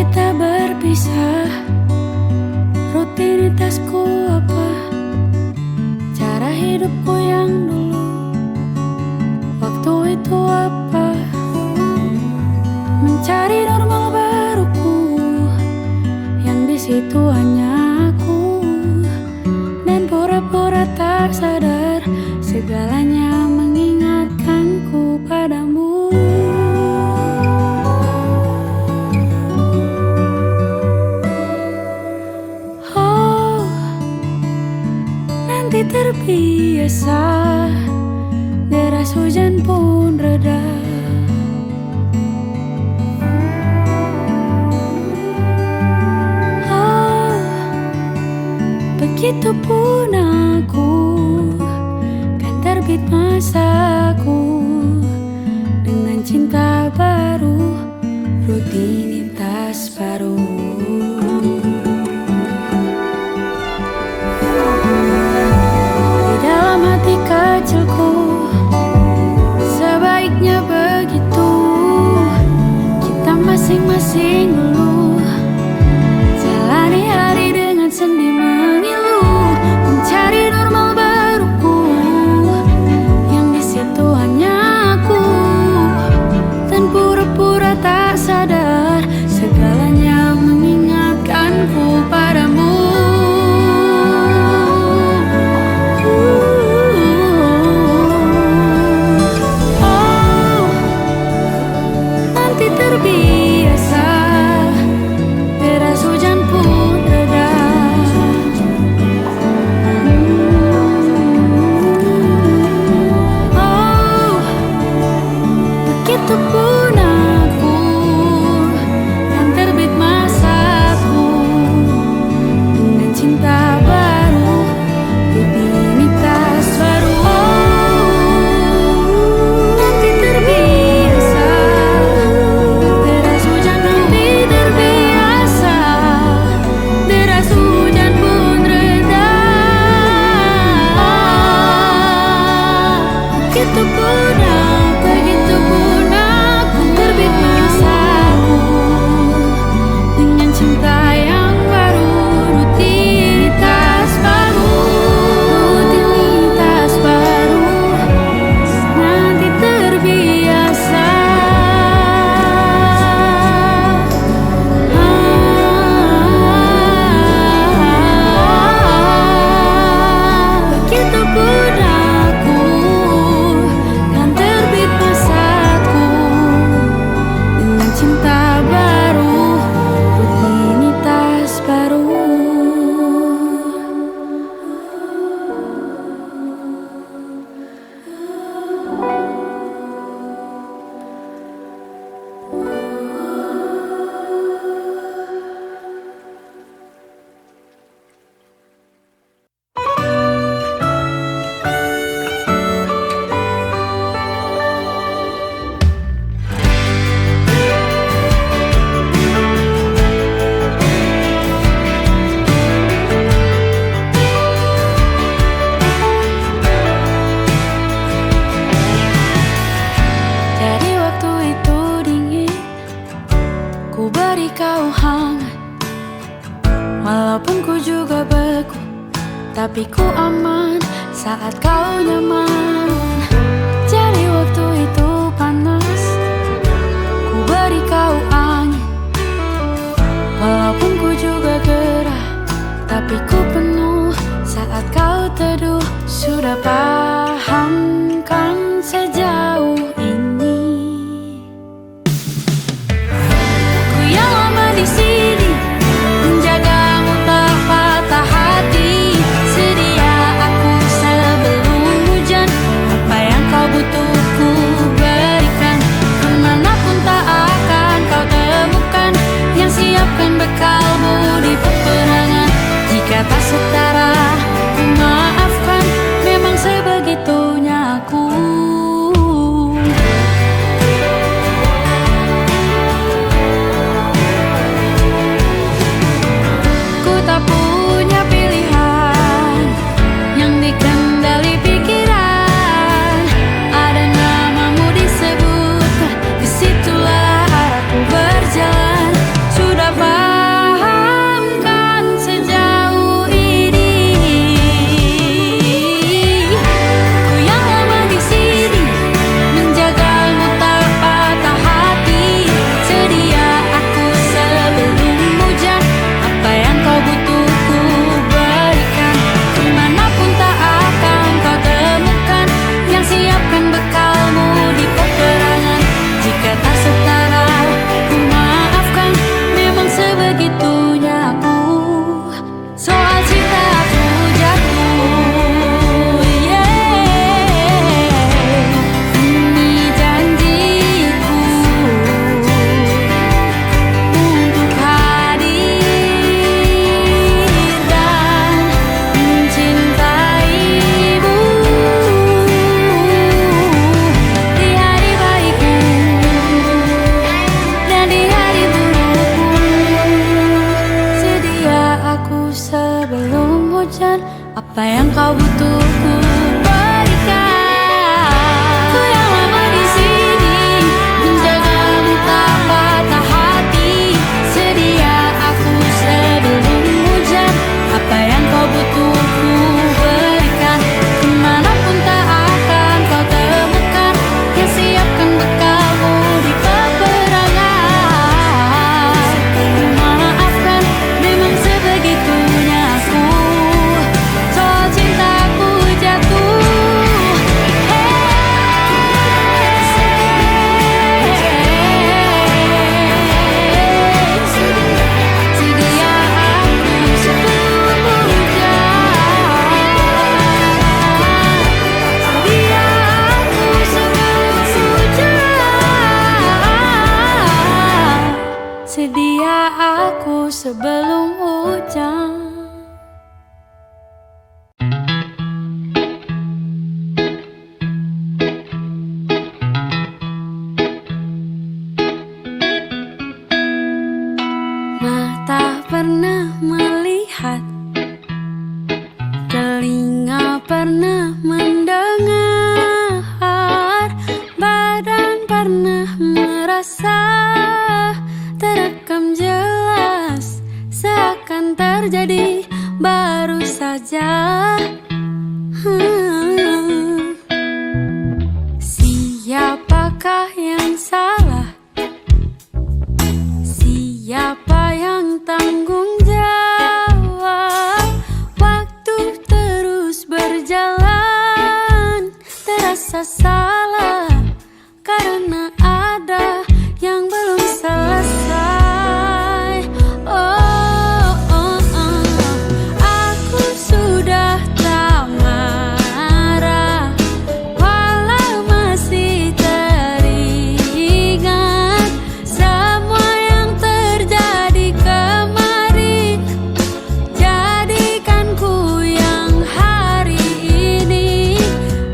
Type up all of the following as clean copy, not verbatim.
kita berpisah, rutinitasku apa, cara hidupku yang dulu, waktu itu apa, mencari normal baruku, yang di situ hanya aku, dan pura-pura tak sadar, segalanya mengingatkanku padamu. Nanti terbiasa, deras hujan pun reda. Oh, begitupun aku, kan terbit masaku dengan cinta baru, rutinitas baru. Kecilku, sebaiknya begitu, kita masing-masing dulu jalani hari dengan sendi mengilu, mencari normal baruku, yang di situ hanya aku, dan pura-pura tak sadar, segalanya mengingatkanku padamu. Terbiasa, deras hujan pun reda. Oh, begitupun aku, kan terbit masaku dengan cinta baru, rutinitas baru. Begitupun aku, terbit masaku dengan cinta yang baru, rutinitas baru, rutinitas baru. Nanti terbiasa, begitupun aku, cinta baru, rutinitas baru. Ku beri kau hangat, walaupun ku juga beku, tapi ku aman saat kau nyaman. Jadi waktu itu panas, ku beri kau angin, walaupun ku juga gerah, tapi ku penuh saat kau teduh. Sudah paham kan sejauh ini, di sini menjagamu tak patah hati. Sedia aku sebelum hujan, apa yang kau butuh ku berikan. Kemanapun tak akan kau temukan yang siapkan bekalmu di peperangan. Jika tak setara ku maafkan, memang sebagai hujan. Apa yang kau butuh ku berikan. Ku yang lama di sini menjagamu tak patah hati. Sedia aku sebelum hujan. Apa yang kau butuh ku berikan. Kemanapun tak akan kau temukan yang siapkan bekalmu di peperangan. Maafkan, memang sebegitunya aku. Soal cintaku jatuh. Sedia aku sebelum hujan. Sedia aku sebelum hujan. Sedia aku sebelum hujan. Mata pernah melihat, telinga pernah mendengar, badan pernah merasa, terekam jelas, seakan terjadi baru saja. Siapakah yang salah? Siapa yang tanggung jawab? Waktu terus berjalan, terasa salah karena ada yang belum selesai. Aku sudah tak marah, walau masih teringat semua yang terjadi kemarin. Jadikan ku yang hari ini.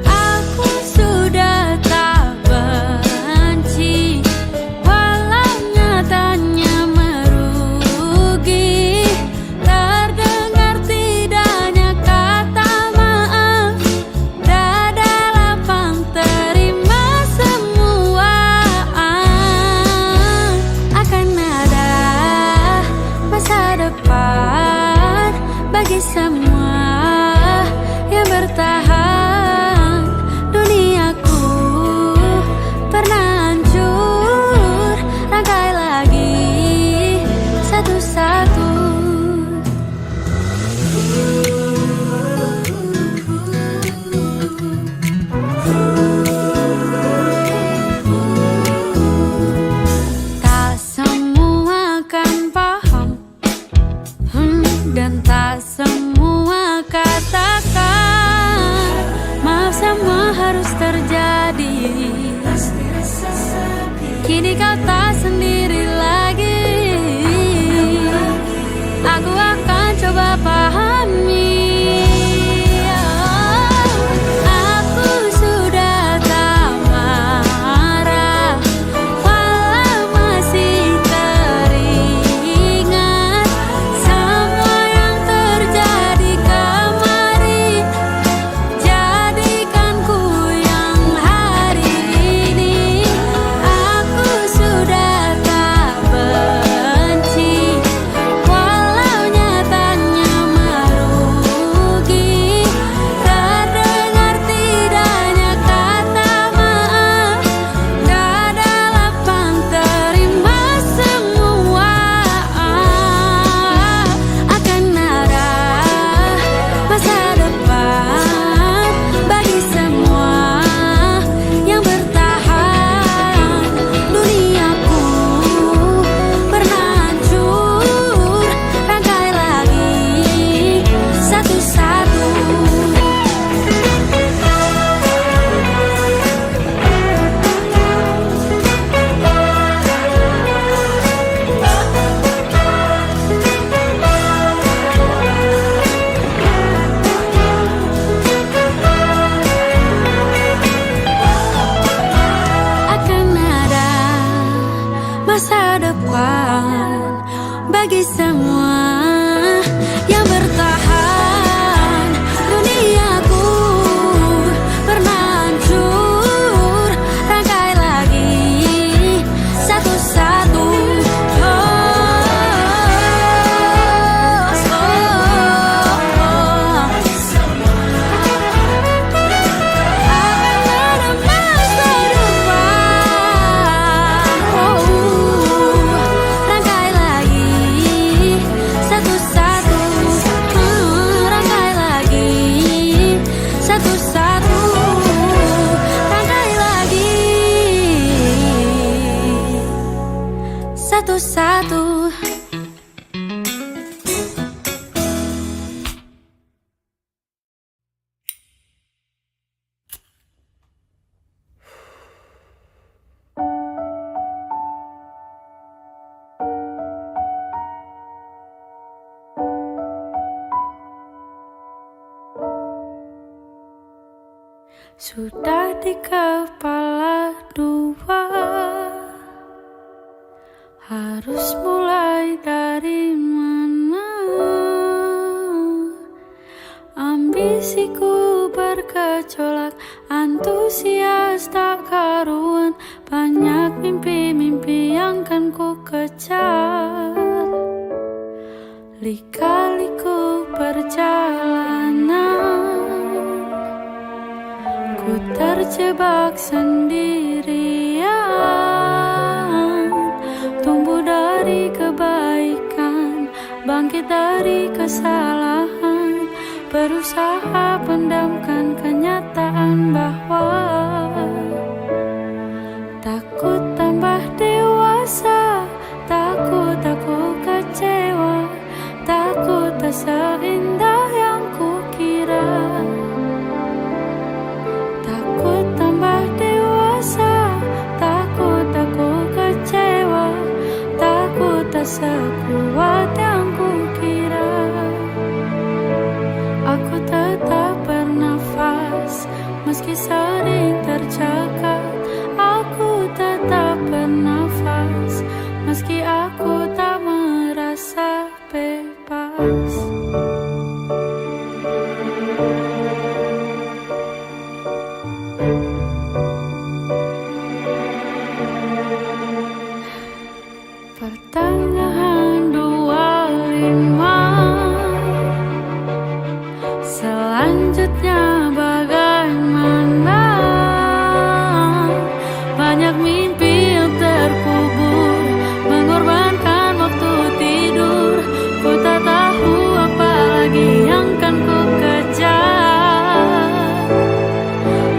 Aku sudah tak benci, walau nyatanya merugi. Terdengar tidaknya kata maaf, dada lapang terima semua. Akan ada masa depan bagi semua yang bertahan. Duniaku pernah hancur, rangkai lagi satu-satu. Tak semua kan paham, dan tak semua katakan maaf, semua harus terjadi. Kini kau tak sendiri lagi. Aku akan coba pahami. Aku sudah tak marah, walau masih teringat semua yang terjadi kemarin. Jadikan ku yang hari ini. Aku sudah sudah di kepala dua. Harus mulai dari mana? Ambisiku bergejolak, antusias tak karuan. Banyak mimpi-mimpi yang kan ku kejar. Lika-liku perjalanan, ku terjebak sendirian. Tumbuh dari kebaikan, bangkit dari kesalahan, berusaha pendamkan kenyataan bahwa takut tambah dewasa, takut aku kecewa, takut tak seindah yang kukira. Takut tambah dewasa, takut aku kecewa, takut tak sekuat yang kukira. Aku tetap bernafas, meski sering tercekat. Aku tetap bernafas, meski aku tak merasa bebas. Pertengahan 25, selanjutnya bagaimana? Banyak mimpi yang terkubur, mengorbankan waktu tidur. Ku tak tahu apa lagi yang kan ku kejar.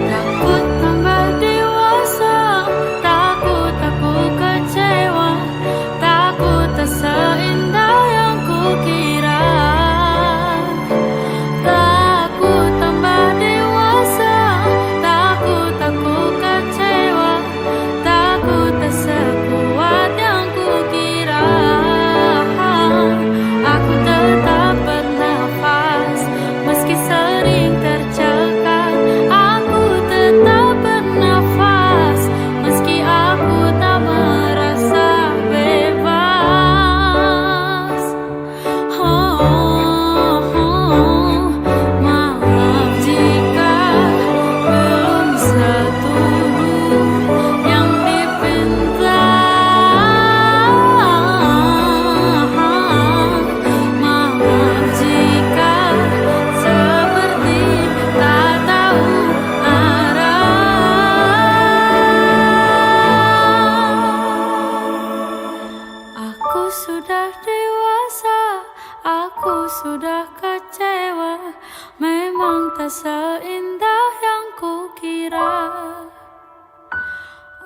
Takut tambah dewasa, takut aku kecewa, takut tak seindah yang kukira. Takut tambah dewasa, takut aku kecewa, takut tak sekuat yang kukira. Aku tetap bernafas, meski sering tercekat. Aku tetap bernafas, meski aku tak merasa bebas. Maaf jika belum setuju yang dipinta. Maaf jika seperti tak tahu arah. Aku sudah dewasa, aku sudah kecewa. Memang tak seindah yang kukira.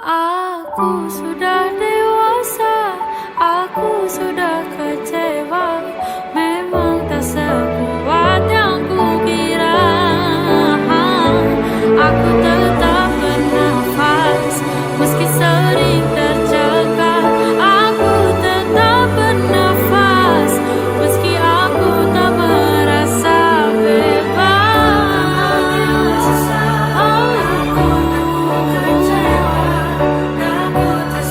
Aku sudah dewasa, aku sudah kecewa. Memang tak sekuat yang kukira. Aku tetap bernafas, meski sering tercekat. Aku tetap bernafas, meski aku tak merasa bebas. Aku kecewa, takut tak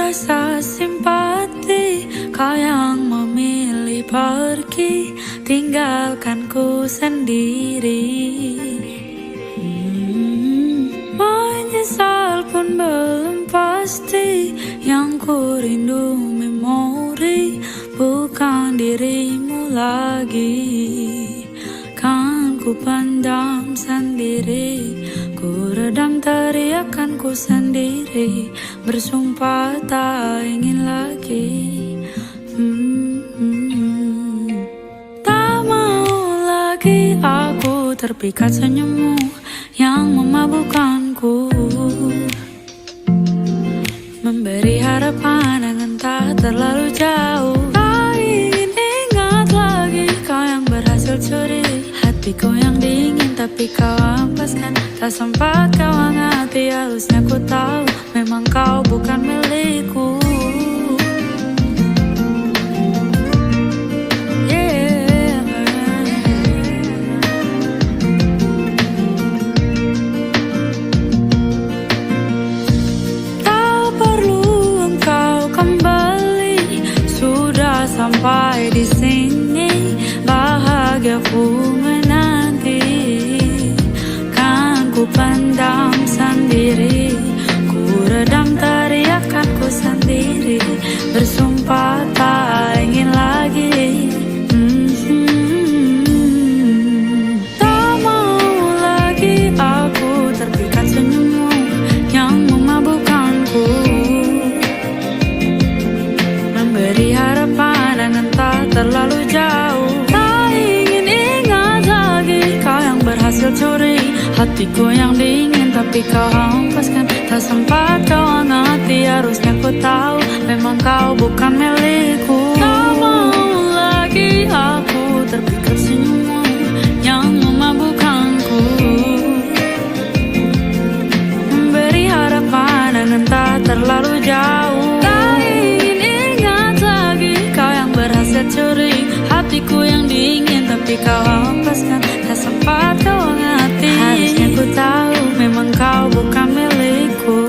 rasa simpati, kau yang memilih pergi, tinggalkanku sendiri. Menyesal pun belum pasti, yang ku rindu memori, bukan dirimu lagi. Kan ku pendam sendiri, ku redam teriakanku sendiri, bersumpah tak ingin lagi. Tak mau lagi aku terpikat senyummu yang memabukkanku, memberi harapan dengan tak terlalu jauh. Tak ingin ingat lagi kau yang berhasil curi hatiku yang dingin, tapi kau ampaskan. Tak sempat kau hangati, harusnya ku tahu memang kau bukan milikku. Sampai di sini bahagiaku menanti, kan ku pendam sendiri, ku redam teriakanku sendiri, bersumpah tak ingin lagi. Tak mau lagi aku terpikat senyummu yang memabukkanku, memberi harapan dengan tak terlalu jauh. Tak ingin ingat lagi kau yang berhasil curi hatiku yang dingin, tapi kau hempaskan. Tak sempat kau hangati, harusnya ku tahu memang kau bukan milikku. Tak mau lagi aku terpikat senyummu yang memabukkanku, memberi harapan dengan tak terlalu jauh. Curi hatiku yang dingin, tapi kau hempaskan. Tak sempat kau hangati, harusnya ku tahu memang kau bukan milikku.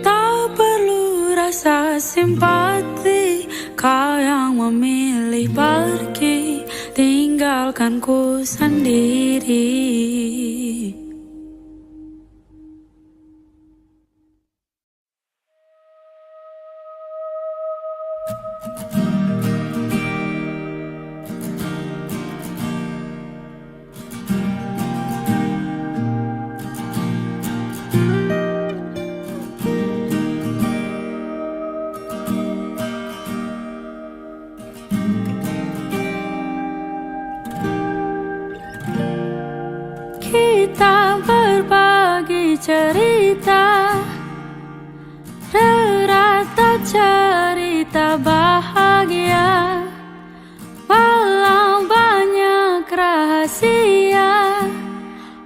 Tak perlu rasa simpati, kau yang memilih pergi, tinggalkanku sendiri. Kita berbagi cerita, rata cerita bahagia, walau banyak rahasia,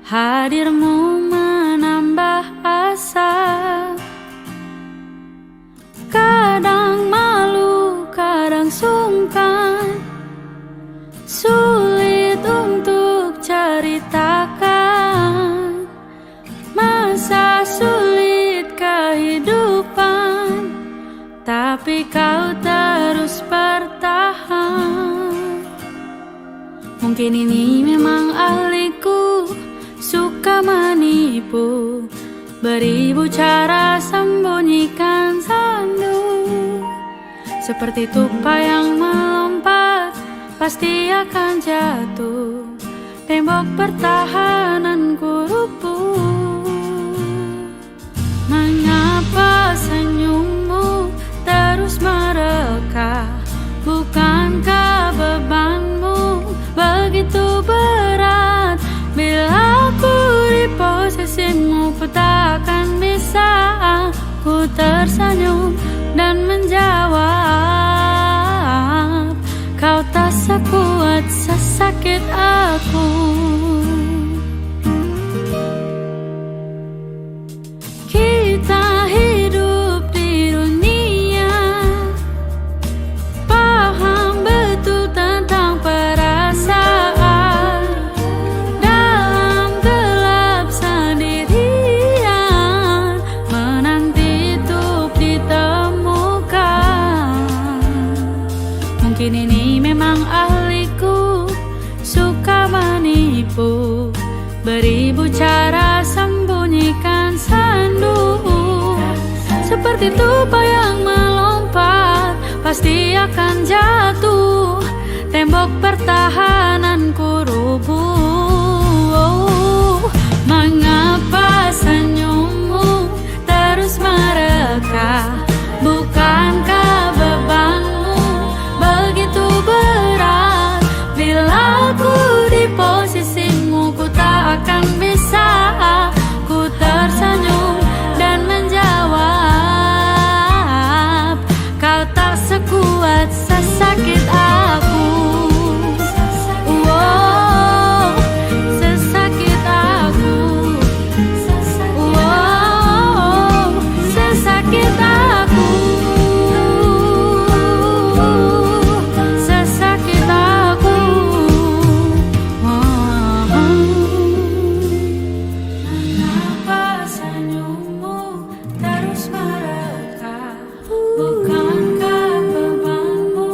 hadirmu menambah asa. Kadang malu, kadang sungkan, sulit untuk ceritakan masa sulit kehidupan, tapi kau terus bertahan. Mungkin ini memang ahliku, suka menipu, beribu cara sembunyikan sandu. Seperti tupai yang melompat, pasti akan jatuh, tembok pertahananku rubuh. Mengapa senyummu terus mereka? Bukankah bebanmu begitu berat? Bila aku di posisimu, ku takkan bisa. Ku tersenyum dan menjawab, kau tak sekuat sesakit aku. Kita hidup di dunia, paham betul tentang perasaan. Dalam gelap sendirian, seperti tupai yang melompat, pasti akan jatuh. Tembok pertahananku rubuh. Mengapa senyummu terus mereka? Bukankah bebanmu begitu berat? Bila aku di posisimu, ku tak akan bisa. Ku tersenyum dan menjawab, kau tak sekuat sesakit aku. Wow, sesakit aku. Wow, sesakit aku. Sesakit aku. Mengapa senyummu terus mereka? Bukankah bebanmu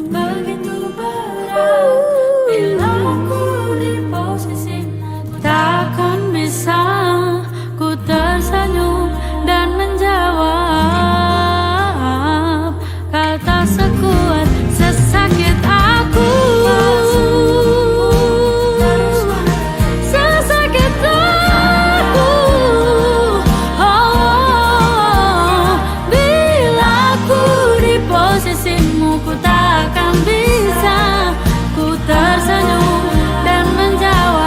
begitu berat? Bila aku di posisimu, ku takkan bisa. Ku tersenyum dan menjawab, kau tak sekuat sesakit aku. Sesakit aku. Oh, bila aku di posisimu, ku tak akan bisa. Ku tersenyum dan menjawab,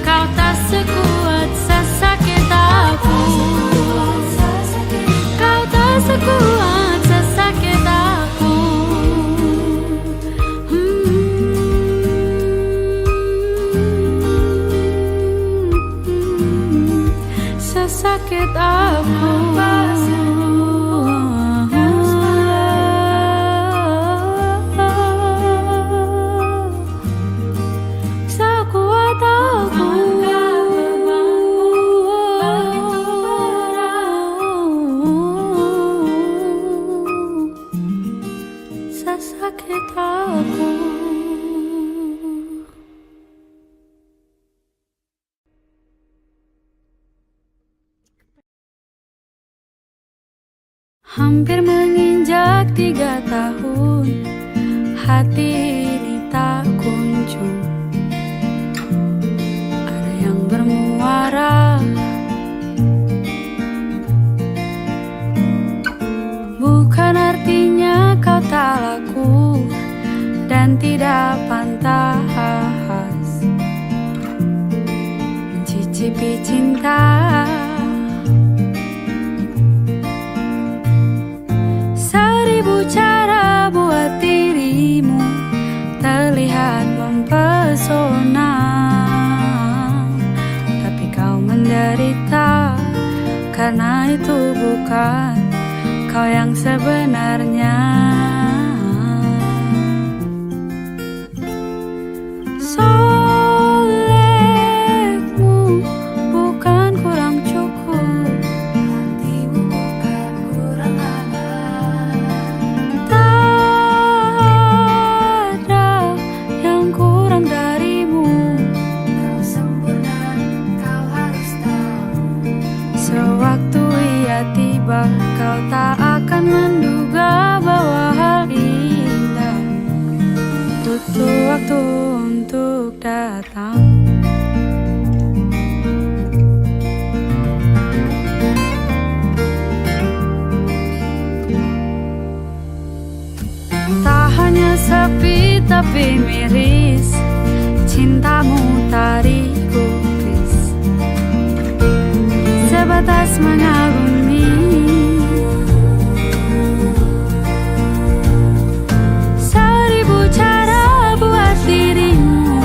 kau tak sekuat sesakit aku. Kau tak sekuat sesakit aku. Sesakit aku. Sekuat aku. Sesakit aku. Hampir menginjak 3 tahun, hati ini tak kunjung ada yang bermuara. Bukan artinya kau tak laku dan tidak pantas mencicipi cinta. Seribu cara buat dirimu terlihat mempesona, tapi kau menderita karena itu bukan kau yang sebenarnya. Solehmu bukan kurang cukup, hatimu bukan kurang aman. Tak ada yang kurang darimu, kau sempurna, kau harus tahu. Sewaktu ia tiba, kau tak akan menduga bahwa hal indah butuh waktu untuk datang. Tak hanya sepi tapi miris, cintamu tadi gubris, sebatas mengagumi. Seribu cara buat dirimu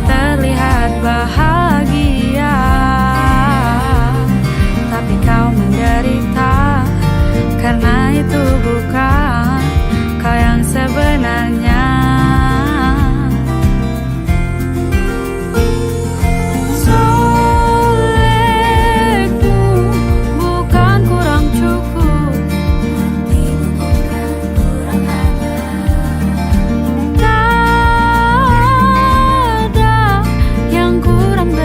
terlihat bahagia, tapi kau menderita karena itu bukan kau yang sebenarnya. Kurang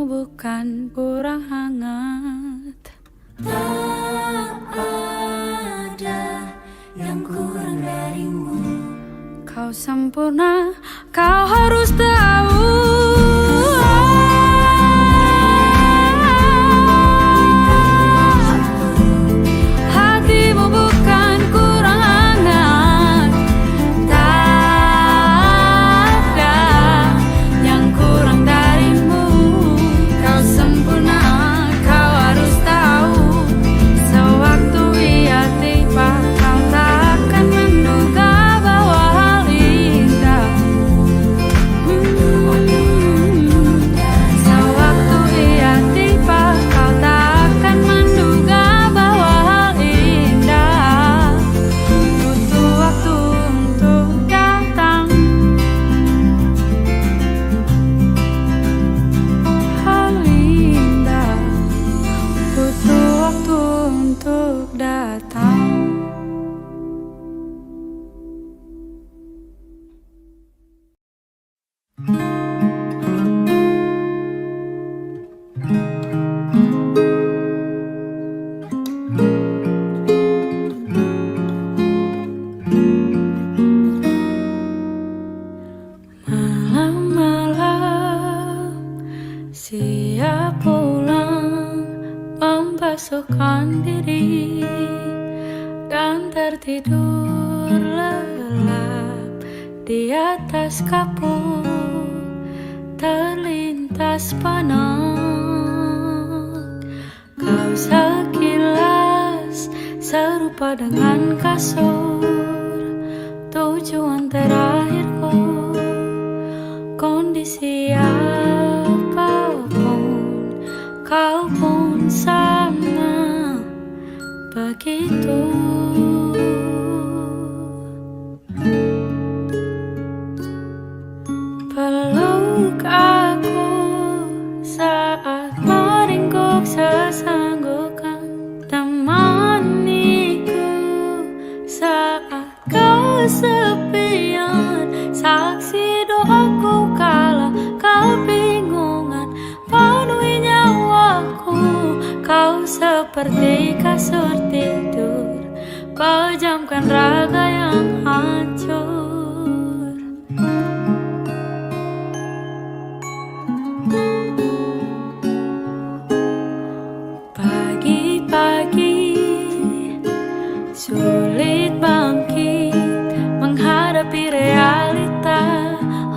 bukan kurang hangat. Tak ada yang kurang darimu. Kau sempurna, kau harus tahu. Hatimu bukan kurang hangat. Tak ada yang kurang darimu. Kau sempurna, kau harus tahu. Sewaktu ia tiba, kau tak akan menduga bahwa hal indah. Sewaktu ia tiba, kau tak akan menduga bahwa hal indah butuh waktu untuk datang. Hal indah butuh waktu untuk datang. Malam-malam siap pulang, membasuhkan diri dan tertidur lelap di atas kapur. Terlintas panang kau sekilas serupa dengan kasur. Tujuan terakhirku, kondisi apapun, kau pun sama begitu. Peluk aku saat meringkuk sesanggukan, temaniku saat kesepian, saksi doaku kala kebingungan penuhi nyawaku. Kau seperti kasur tidur, pejamkan raga yang hancur. Pagi-pagi sulit bangkit menghadapi realita.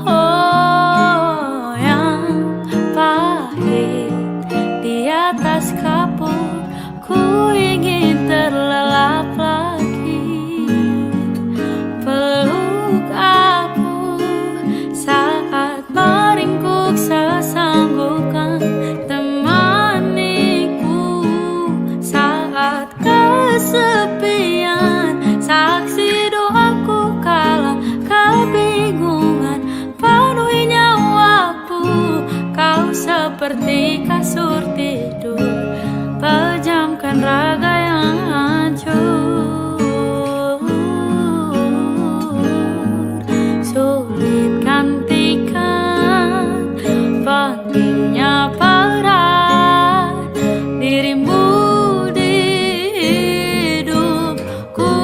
Oh, yang pahit di atas kapur, ku ingin terlelap lagi. Peluk aku saat meringkuk sesanggukan, temaniku saat kesepian, saksi doaku kala kebingungan penuhi nyawaku. Kau seperti kasur tidur, pejamkan raga yang hancur. Sulit gantikan, pentingnya peran dirimu di hidupku.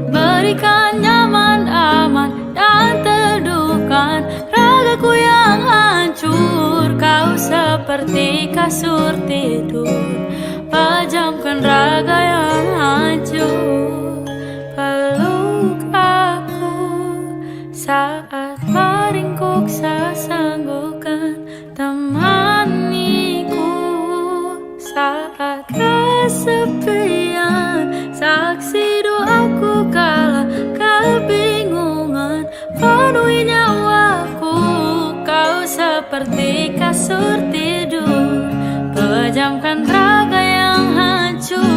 Berikan nyaman, aman, dan teduhkan ragaku yang hancur. Kau seperti kasur tidur, pejamkan raga yang hancur. Peluk aku saat meringkuk sesanggukan, temaniku saat kesepian, saksi doaku kala kebingungan penuhi nyawaku. Kau seperti kasur tidur, pejamkan raga yang hancur.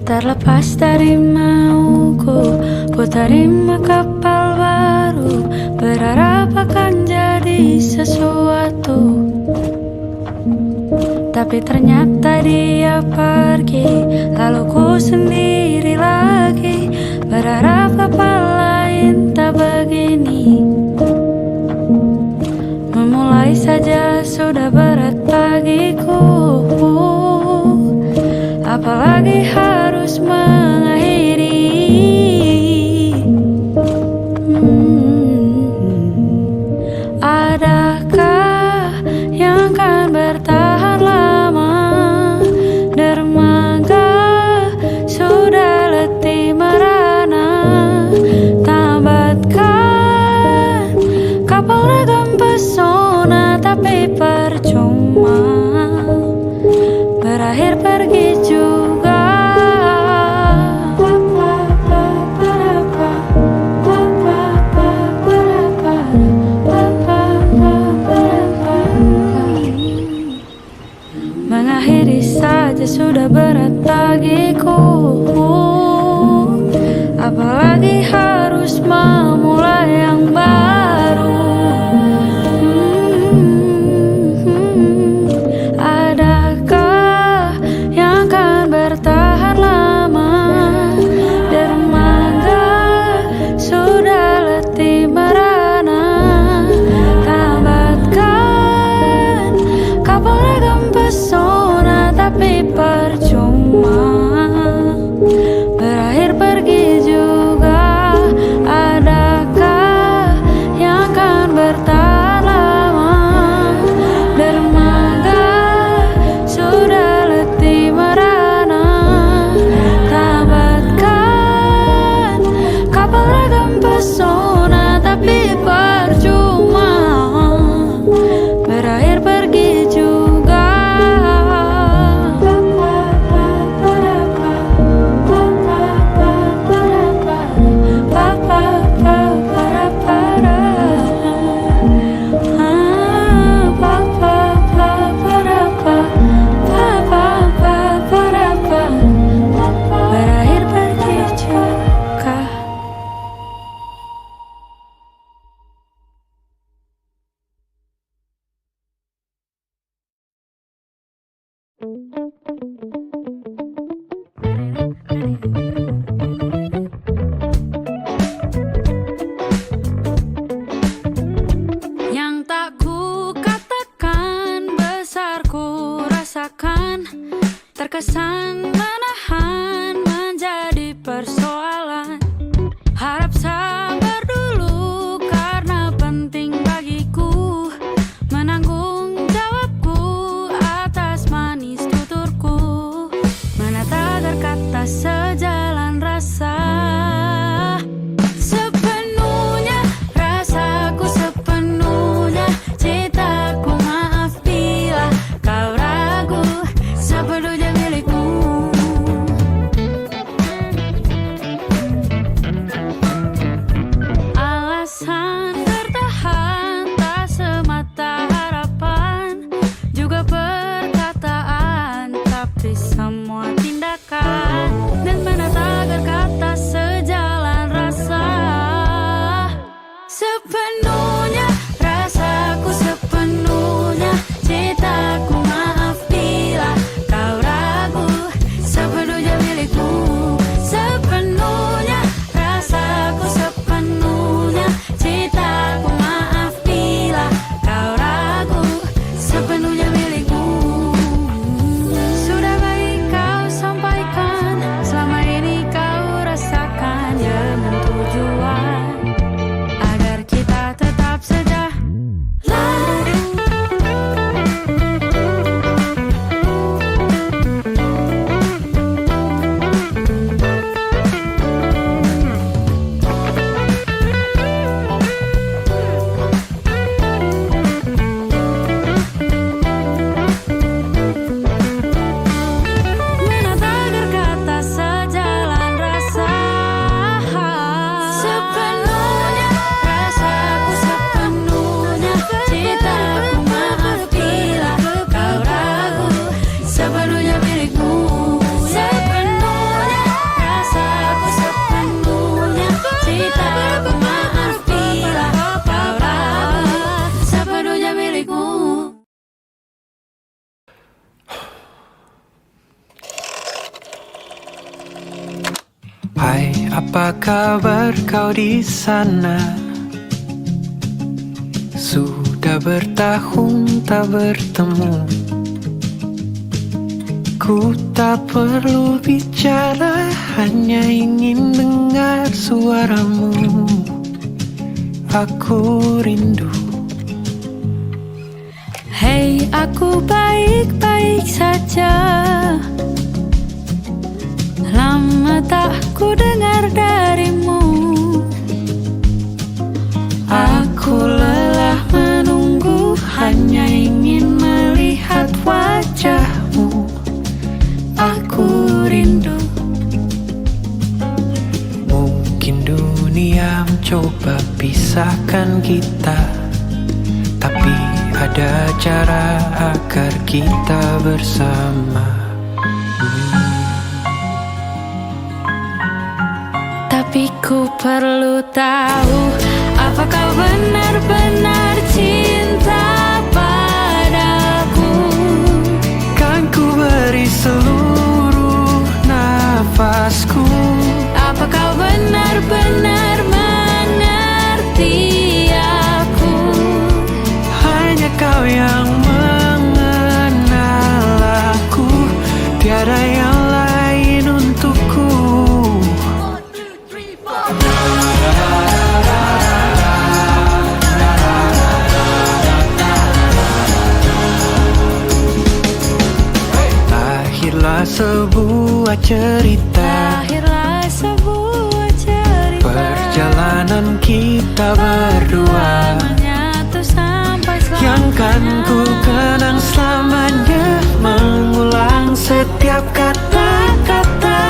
Terlepas dari mauku, ku terima kapal baru, berharap akan jadi sesuatu. Tapi ternyata dia pergi, lalu ku sendiri lagi, berharap kapal lain tak begini. Memulai saja sudah berat bagiku, apalagi harus mengakhiri. Adakah yang akan bertahan lama? Dermaga sudah letih merana, tambatkan kapal ragam pesona, tapi percuma, berakhir pergi juga. Mengakhiri saja sudah berat bagiku, apalagi harus memulai yang baru. Adakah yang akan bertahan lama? Dermaga sudah letih merana, tambatkan kapal ragam pesona, tapi percuma, berakhir pergi juga. Adakah yang akan bertahan lama? Dermaga sudah letih merana, tambatkan kapal ragam pesona, tapi percuma, berakhir pergi juga. Berakhir pergi juga. Yang tak ku katakan besar ku rasakan, terkesan menahan menjadi persoalan. Harap sabar dulu karena penting bagiku menanggung jawabku atas manis tuturku, menata agar kata sejalan rasa. Sepenuhnya rasaku, sepenuhnya cintaku, maaf bila kau ragu, sepenuhnya milikmu. Hai, apa kabar kau di sana? Sudah bertahun tak bertemu. Ku tak perlu bicara, hanya ingin dengar suaramu. Aku rindu. Hei, aku baik-baik saja. Lama tak ku dengar darimu. Aku lelah menunggu, hanya ingin melihat wajahmu. Aku rindu. Mungkin dunia mencoba pisahkan kita, tapi ada cara agar kita bersama. Tapi ku perlu tahu, apakah benar-benar cinta padaku? Kan ku beri seluruh nafasku. Apakah benar-benar mengerti aku? Hanya kau yang mengenal aku, tiada yang lain untukku. Lahirlah sebuah cerita, Lahirlah sebuah cerita. perjalanan kita berdua, Menyatu sampai selamanya. yang kan ku kenang selamanya. Mengulang setiap kata-kata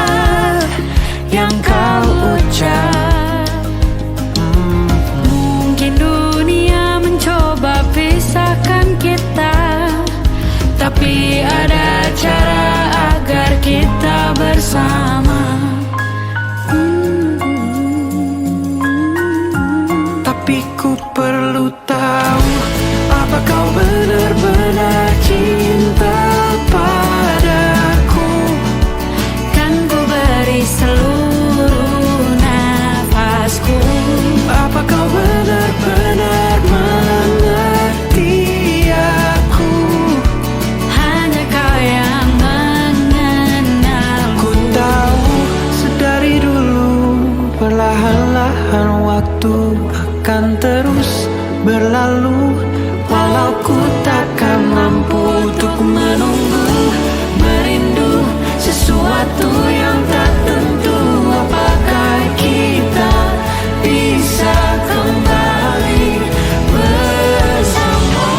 yang kau ucap. Mungkin dunia mencoba pisahkan kita, tapi ada cara agar kita bersama. Tapi ku perlu tahu, apa kau benar-benar cinta padaku? Kan ku beri seluruh nafasku. Apa kau benar-benar mengerti aku? Hanya kau yang mengenalku. Ku tahu sedari dulu, perlahan-lahan waktu akan terus berlalu. Walau ku takkan mampu untuk menunggu, merindu sesuatu yang tak tentu. Apakah kita bisa kembali bersama?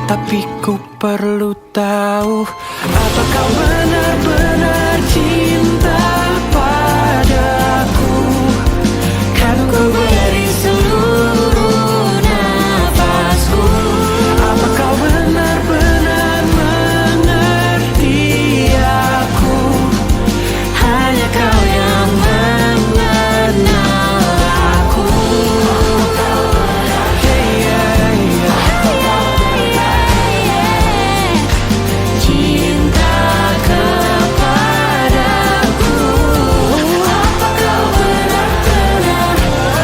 Tapi ku perlu tahu, apa kau benar-benar cinta padaku? Kan ku beri seluruh nafasku. Apa kau benar-benar mengerti aku? Hanya kau yang mengenal aku. Cinta kepadaku. Apa kau benar-benar,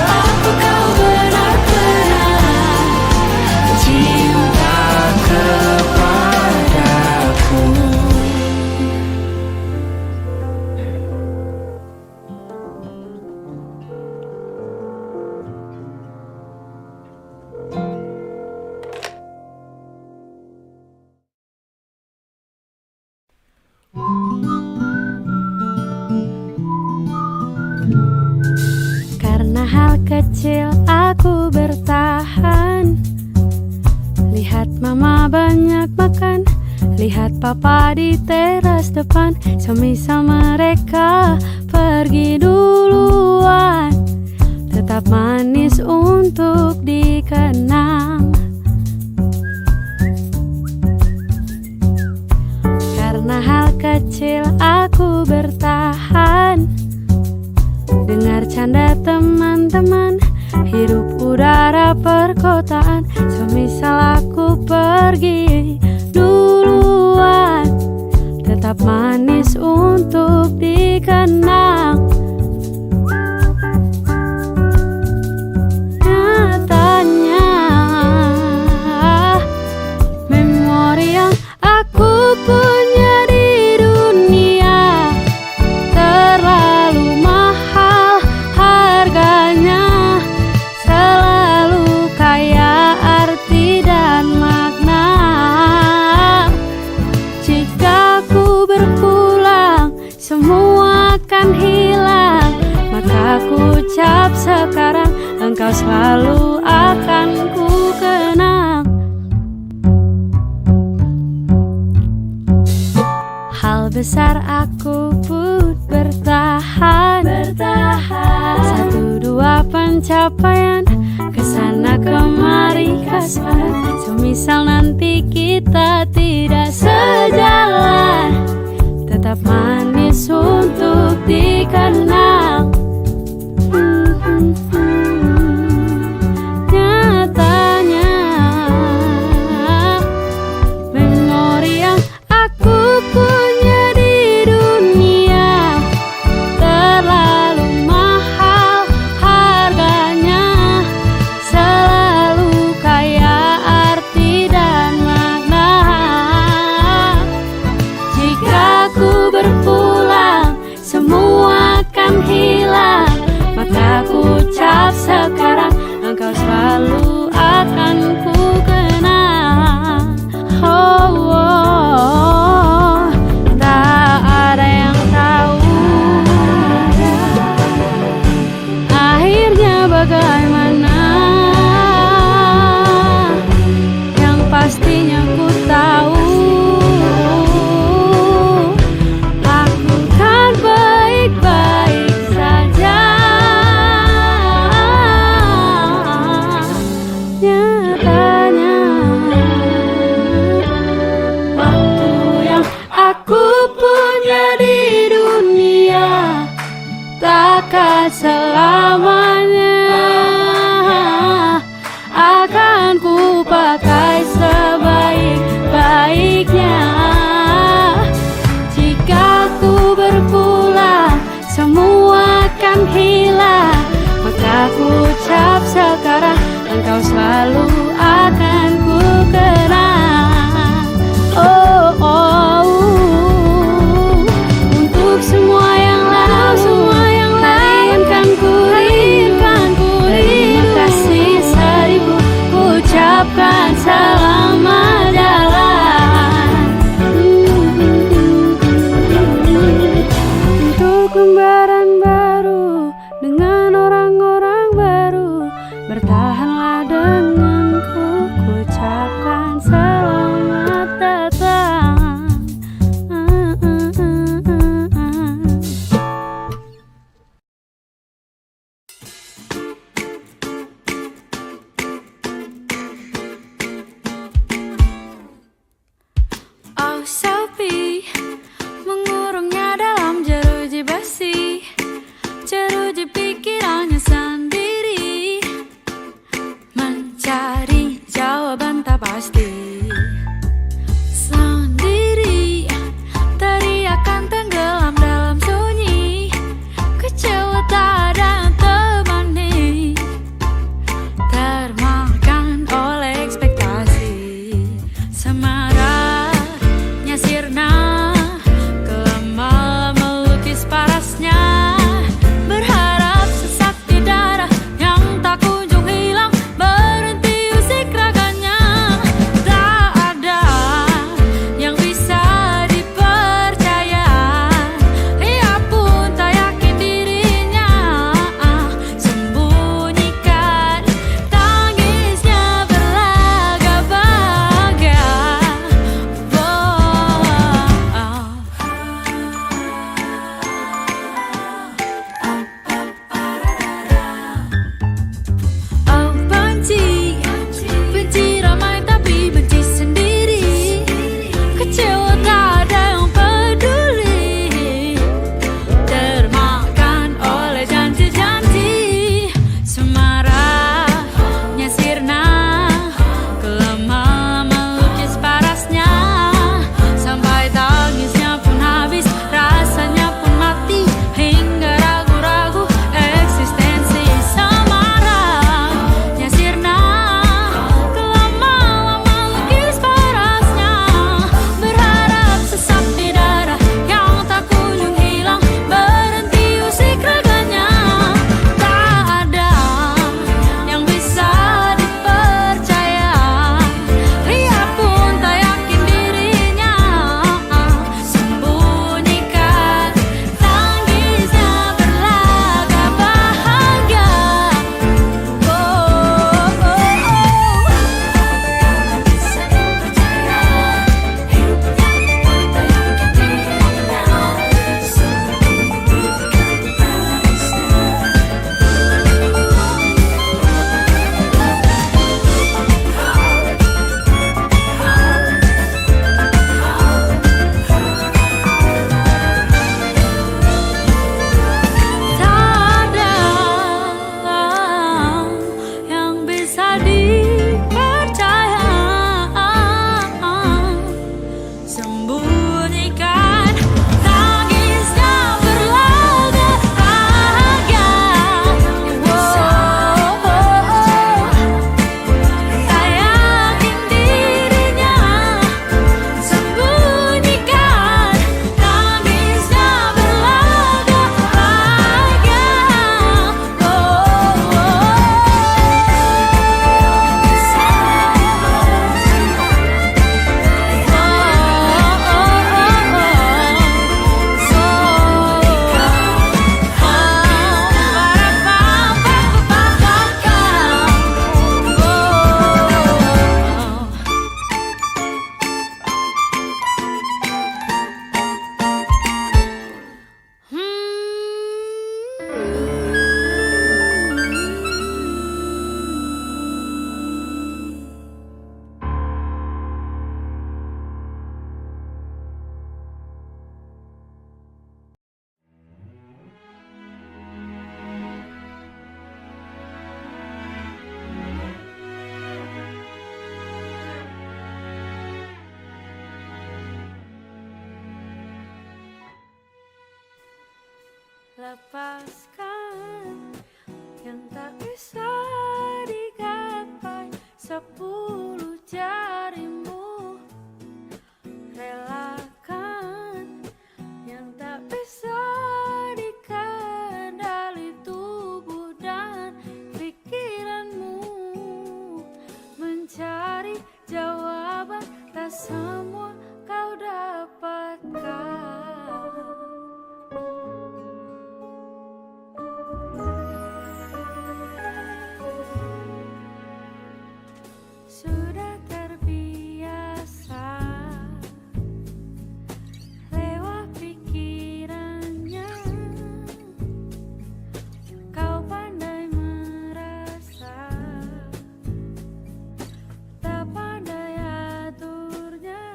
apa kau benar-benar cinta kepadaku? Karena hal kecil aku bertahan. Lihat mama banyak makan, lihat papa di teras depan. Semisal mereka pergi duluan, tetap manis untuk dikenang. Karena hal kecil aku bertahan. Dengar canda teman-teman, hirup udara perkotaan. Semisal aku pergi duluan. Tetap manis untuk dikenang. Nyatanya memori yang aku punya di dunia terlalu mahal harganya, selalu kaya arti dan makna. Jika ku berpulang semua akan hilang, maka ku ucap sekarang engkau selalu akan ku kenang. Hal besar aku pun bertahan. Satu dua pencapaian kesana kemari kasmaran. Semisal nanti kita tidak sejalan, tetap manis untuk dikenang. Nyatanya memori yang aku punya di dunia terlalu mahal harganya, selalu kaya arti dan makna. Jika ku berpulang semua akan hilang, maka ku ucap sekarang engkau selalu akan ku kenang. Oh, oh, tak ada yang tahu akhirnya bagaimana. Yang pastinya ku tahu aku kan baik-baik saja. Nyatanya waktu yang aku punya di dunia takkan selamanya akan ku pakai sebaik-baiknya. Jika ku berpulang semua akan hilang, maka ku ucap sekarang engkau selalu akan ku kenang. Oh, oh, untuk semua yang lalu kan ku terima kasih seribu, ucapkan selamat jalan. Untuk lembaran baru dengan orang-orang baru, bertahanlah denganku, ku ucapkan selamat datang. Oh sepi, mengurungnya dalam jeruji besi, jeruji pikirannya sendiri. lepaskan yang tak bisa digapai 10 jarimu, relakan yang tak bisa dikendali tubuh dan pikiranmu, mencari jawaban tak semua kau dapatkan. Sudah terbiasa lewat pikirannya, kau pandai merasa, tak pandai aturnya.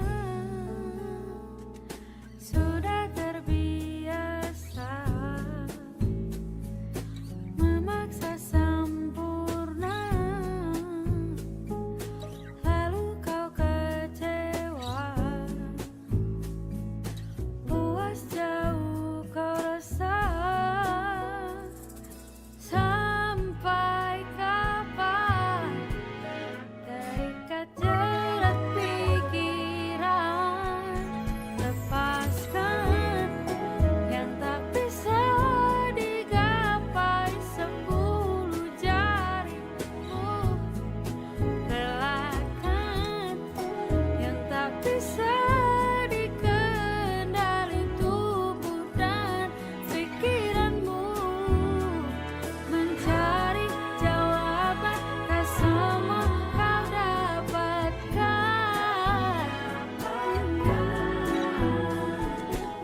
Sudah terbiasa memaksa sempurna, lalu kau kecewa, puas jauh kau rasa. Sampai kapan terikat jerat pikiran, lepaskan yang tak bisa digapai 10 jarimu, relakan yang tak bisa dikendali tubuh dan pikiranmu, mencari jawaban tak semua kau dapatkan.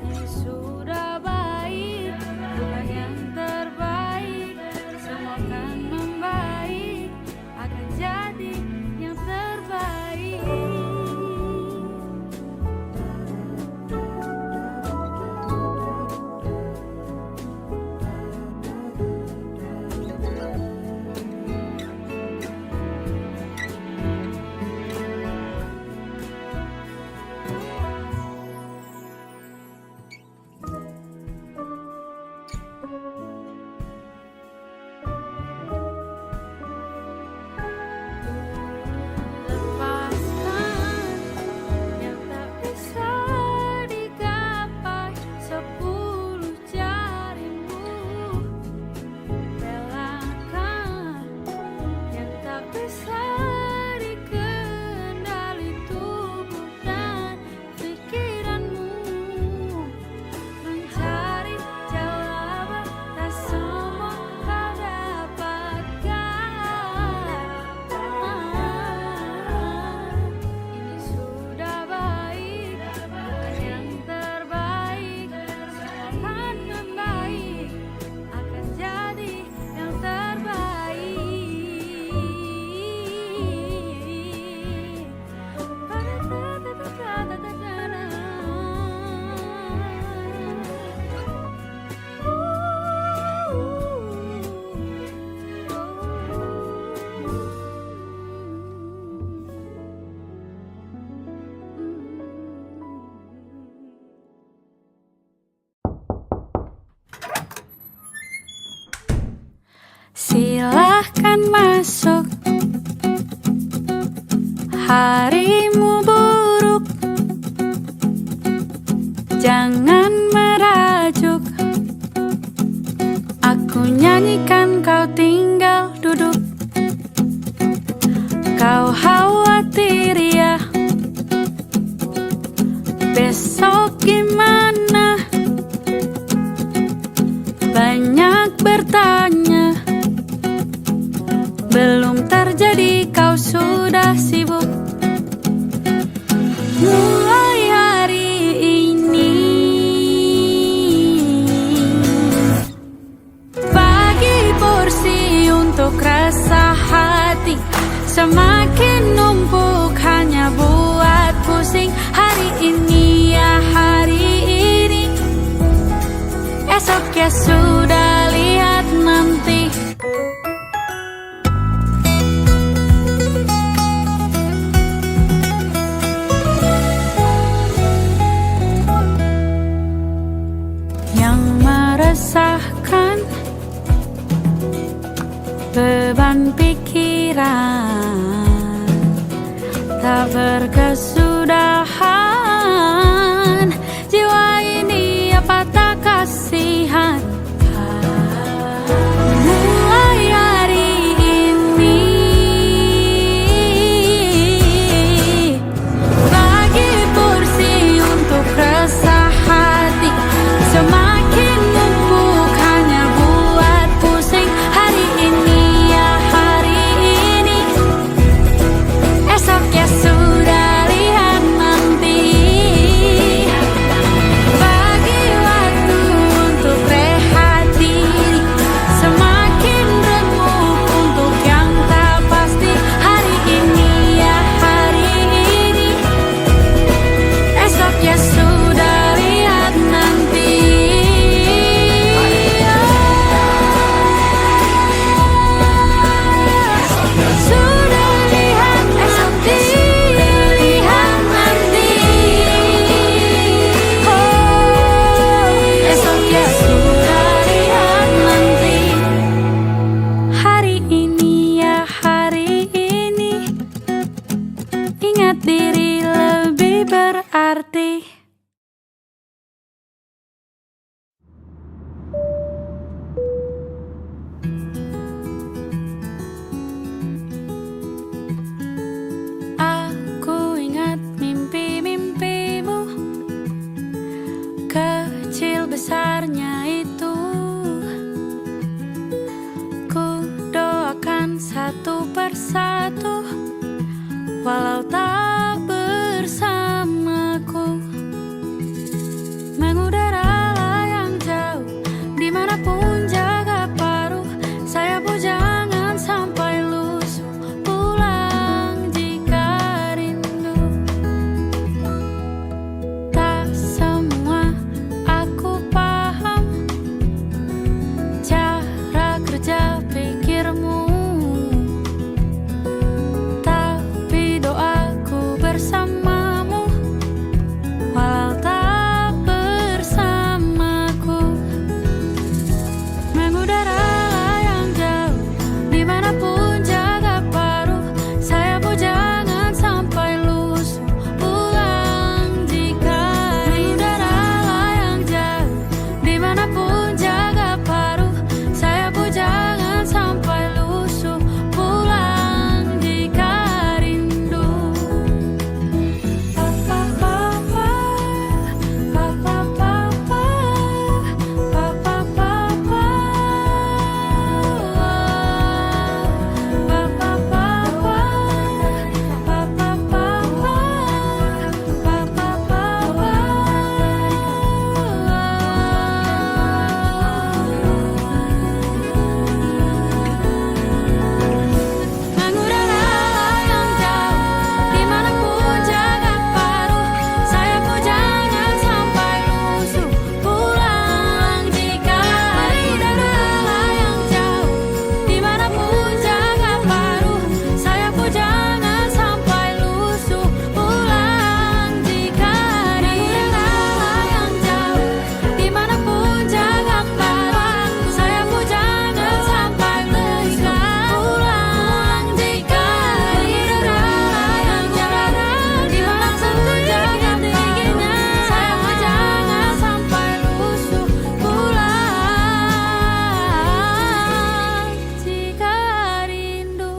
Ini sudah baik, bukan yang terbaik. Semua akan membaik, akan jadi yang terbaik. Lepaskan yang tak bisa digapai 10 jarimu, relakan yang tak bisa dikendali tubuh dan pikiranmu, mencari jawaban tak semua kau dapatkan. Ini sudah baik, bukan yang terbaik. Semua akan membaik, akan jadi yang terbaik. Silahkan masuk, harimu buruk, jangan merajuk. Aku nyanyikan, kau tinggal duduk. Kau khawatir ya, besok gimana? Banyak bertanya, belum terjadi kau sudah sibuk. Mulai hari ini bagi porsi untuk rasa hati, semakin numpuk hanya buat pusing. Hari ini ya hari ini, esok ya sudah lihat nanti. Yang meresahkan beban pikiran tak berkesudahan. Jiwa ini apa tak kasihan? Mulai hari ini bagi porsi untuk resah hati, semakin numpuk hanya buat pusing. Hari ini ya hari ini, esoknya sudah lihat nanti. Bagi waktu untuk rehat diri, semakin remuk untuk yang tak pasti. Hari ini ya hari ini, esoknya sudah lihat nanti. Sudah lihat esok dilihat nanti. Oh, esoknya sudah lihat nanti. Hari ini ya hari ini, ingat diri lebih berarti. Aku ingat mimpi-mimpimu, kecil besarnya itu. Ku doakan satu persatu, walau tak bersamaku. Mengudara yang jauh, dimanapun jaga paruh. Sayapmu jangan sampai lusuh, pulang jika rindu. Tak semua aku paham cara kerja pikirmu, tapi doaku bersamamu, walau tak bersamaku. Mengudara yang jauh, dimanapun jaga paruh. Sayapmu jangan sampai lusuh, pulang jika mengudara yang jauh, dimanapun jaga paruh. Sayapmu jangan sampai lusuh, pulang jika rindu. Papa papa, papa papa, papa papa, papa papa, papa Mengudara yang jauh, dimanapun jaga paruh. Sayapmu jangan sampai lusuh, pulang jika mengudara yang jauh, dimanapun jaga paruh. Sayapmu jangan sampai lusuh, pulang jika mengudara yang jauh, dimanapun jaga paruh. Sayapmu jangan sampai lusuh, pulang jika mengudara yang jauh, dimanapun jaga tingginya. Sayapmu jangan sampai lusuh, pulang jika rindu.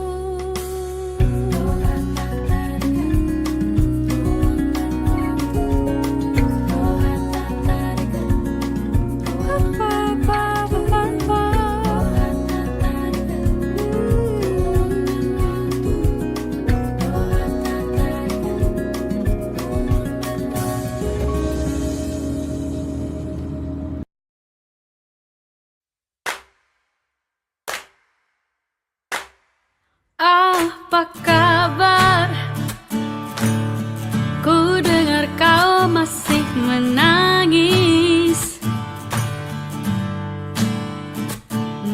Apa kabar? Ku dengar kau masih menangis.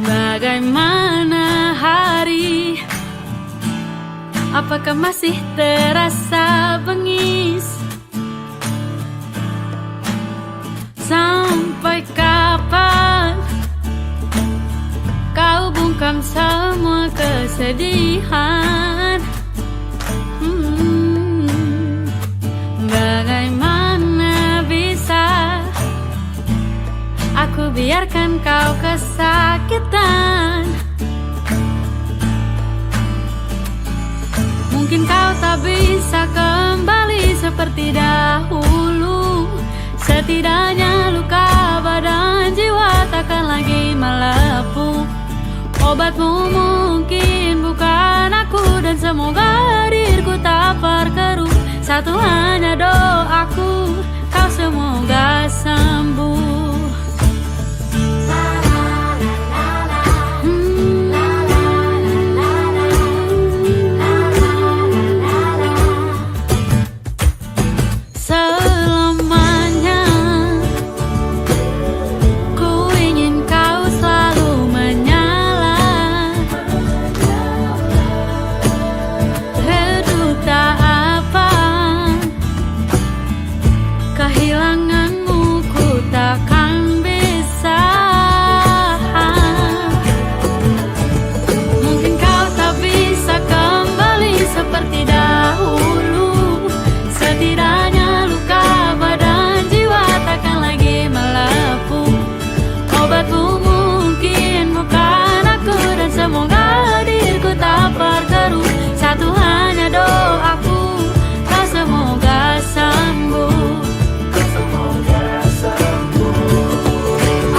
Bagaimana hari? Apakah masih terasa bengis? Sampai kapan kau bungkam dalam semua kesedihan. Bagaimana bisa aku biarkan kau kesakitan? Mungkin kau tak bisa kembali seperti dahulu. Setidaknya luka badan jiwa takkan lagi melepuh. Obatmu mungkin bukan aku, dan semoga diriku tak berkeruh. Satu hanya doaku, kau semoga sembuh. Selamanya ku ingin kau selalu menyala. Redup tak apa, kehilanganmu ku takkan bisa. Mungkin kau tak bisa kembali seperti dahulu. Setidaknya luka badan jiwa takkan lagi melepuh. Obatmu mungkin bukan aku, dan semoga diriku tak berkeruh. Satu hanya doaku, kau semoga sembuh.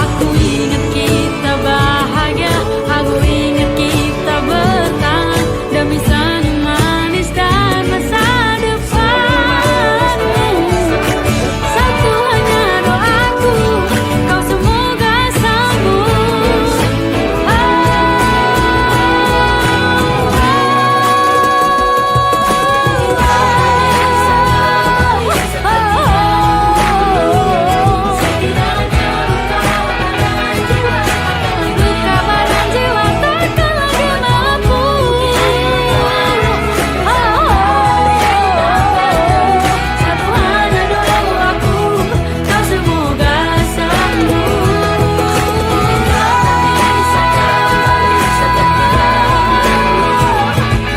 Aku ingat kita bahagia, aku ingat kita bertahan demi senyum manis dan masa depan. Satu hanya doaku, kau semoga sembuh. Luka badan jiwa takkan lagi melepuh. Satu hanya doaku, kau semoga sembuh.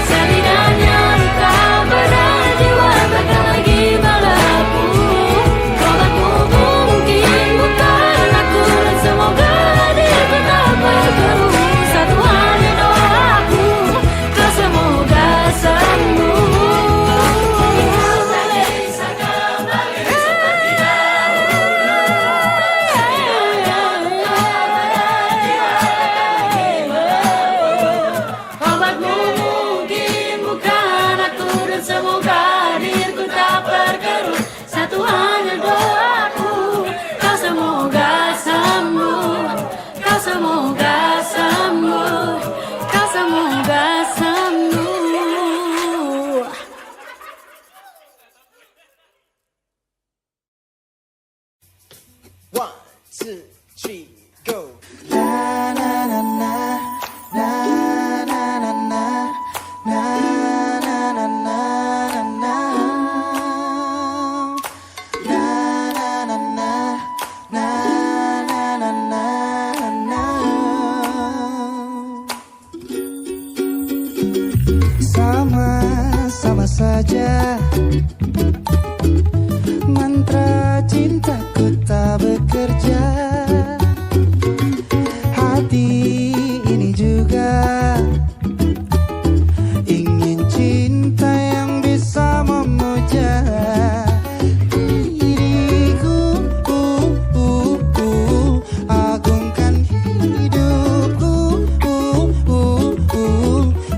Setidaknya luka badan jiwa takkan lagi melepuh. Obatmu mungkin bukan aku, dan semoga diriku tak berkeruh. Satu hanya doaku, kau semoga sembuh. Obatmu mungkin bukan aku, dan semoga diriku tak berkeruh. Satu hanya doaku, kau semoga sembuh. Kau semoga sembuh. Kau semoga sembuh. One, two, three, go. Sama-sama saja, mantra cintaku tak bekerja. Hati ini juga ingin cinta yang bisa memuja diriku. Agungkan hidupku,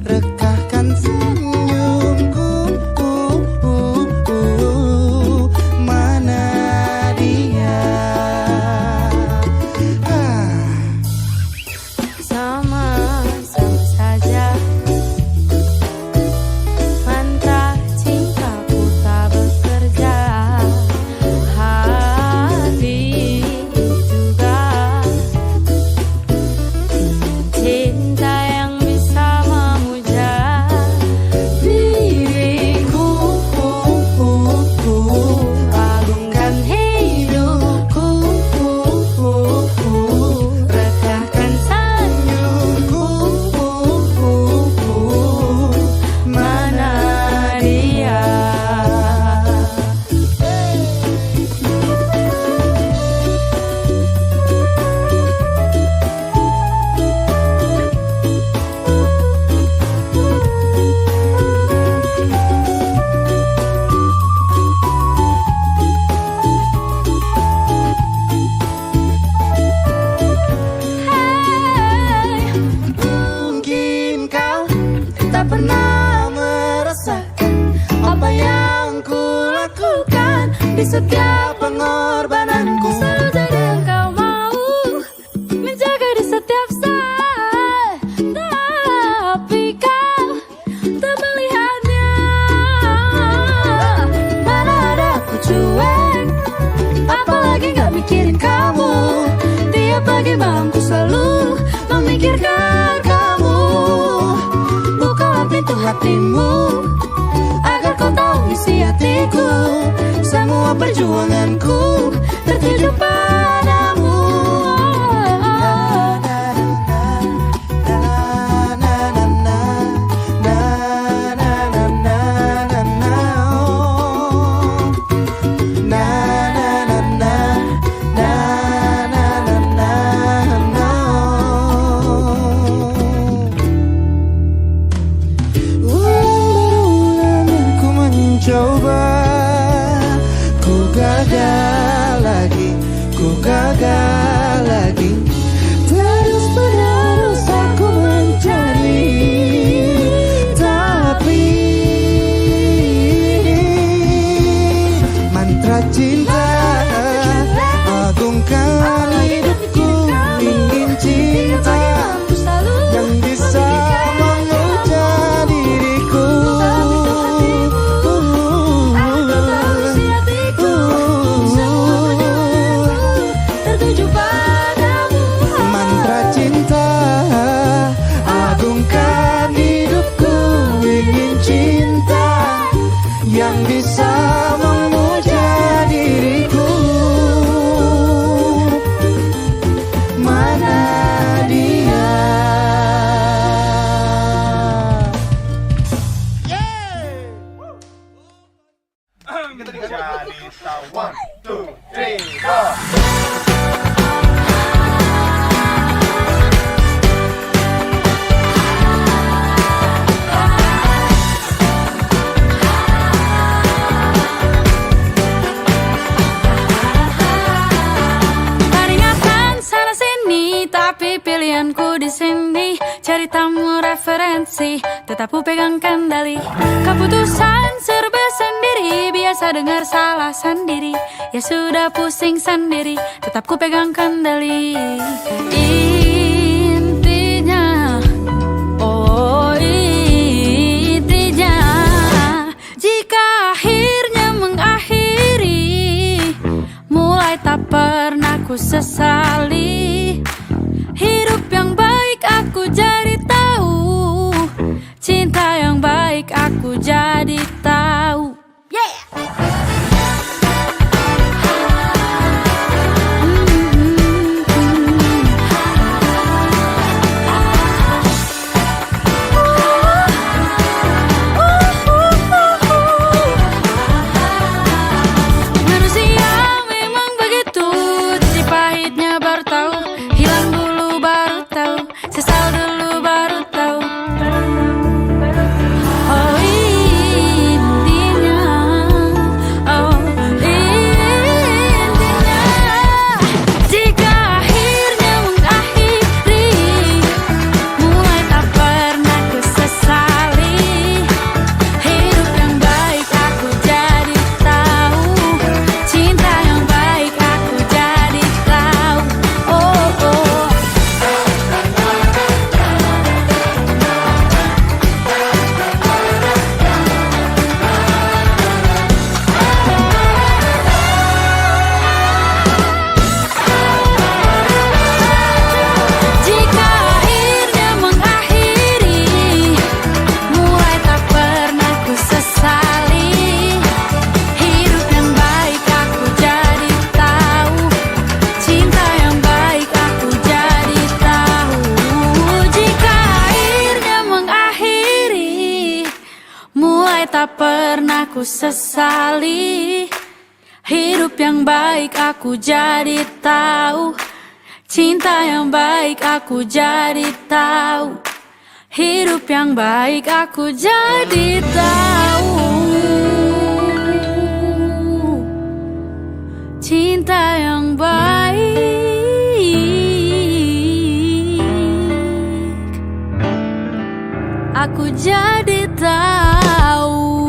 rekahkan senyumku. Mana dia? pernah merasakan apa yang ku lakukan di setiap pengorbananku. Selalu jadi yang kau mau, menjaga di setiap saat, tapi kau tak melihatnya. Mana ada aku cuek, apalagi gak mikirin kamu. Tiap pagi malam ku selalu memikirkan kamu. Bukalah pintu hatimu agar kau tahu isi hatiku. Semua perjuanganku tertuju padamu. Ku mencoba, ku gagal lagi, ku gagal lagi. Terus menerus aku mencari, tapi mantra cinta agungkan hidupku. Ingin cinta yang bisa mengucap diriku. Tertuju padamu. Mantra cinta agungkan hidupku. Ingin cinta yang bisa memuja diriku. Mana dia? Kita jadi tahu. 1, 2, 3, 4. Peringatan sana sini, tapi pilihanku di sini. Cari tamu referensi, tetap ku pegang kendali. Keputusan serba sendiri, biasa dengar salah sendiri. Ya sudah pusing sendiri, tetap ku pegang kendali. Intinya, oh intinya, jika akhirnya mengakhiri, mulai tak pernah ku sesali. Hidup yang baik aku jadi tahu, cinta yang baik aku jadi tahu. Manusia memang begitu, si pahitnya baru tahu. Hilang dulu baru tahu, sesal dulu baru tahu. Oh intinya, oh intinya, jika akhirnya mengakhiri, mulai tak pernah ku sesali. Hidup yang baik aku jadi tahu, cinta yang baik aku jadi tahu. Oh oh. Jika akhirnya mengakhiri, mulai tak pernah ku sesali. Hidup yang baik aku jadi tahu, cinta yang baik aku jadi tahu. Jika akhirnya mengakhiri, mulai tak pernah ku sesali. Hidup yang baik aku jadi tahu, cinta yang baik aku jadi tahu. Hidup yang baik aku jadi tahu, cinta yang baik aku jadi tahu.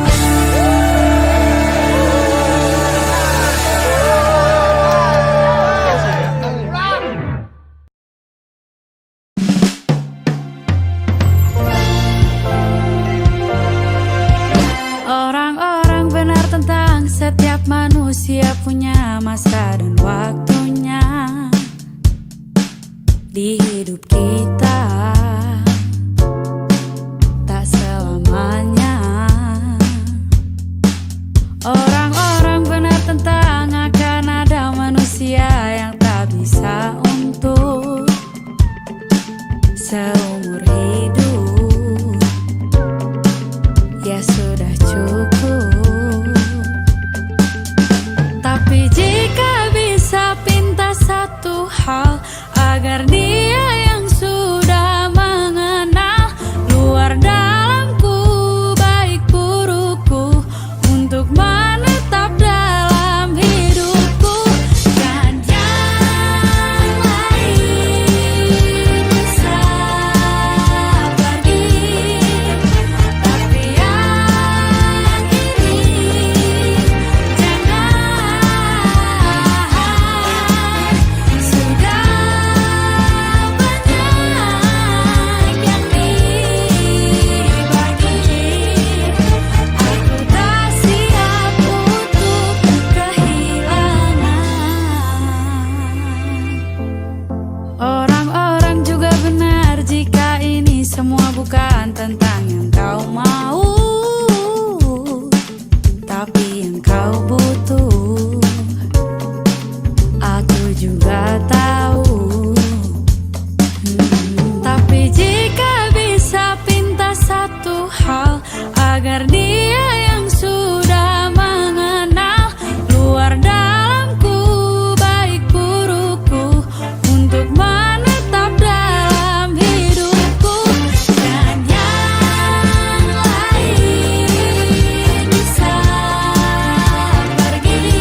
Orang-orang benar tentang setiap manusia punya masa dan waktunya di hidup kita, tak selamanya. Orang-orang benar tentang akan ada manusia yang tak bisa untuk seumur hidup, ya sudah cukup. Tapi jika bisa pinta satu hal agar dia yang sudah mengenal luar dalamku, baik burukku, untuk menetap dalam hidupku, dan yang lain bisa pergi, tapi yang ini jangan. Sudah banyak yang dibagi, aku tak siap untuk kehilangan. Orang-orang juga benar jika ini semua bukan tentang yang kau mau, tapi yang kau butuh. Aku juga tahu. Tapi jika bisa pinta satu hal agar dia yang sudah mengenal luar dalamku, baik burukku, untuk menetap dalam hidupku, dan yang lain bisa pergi,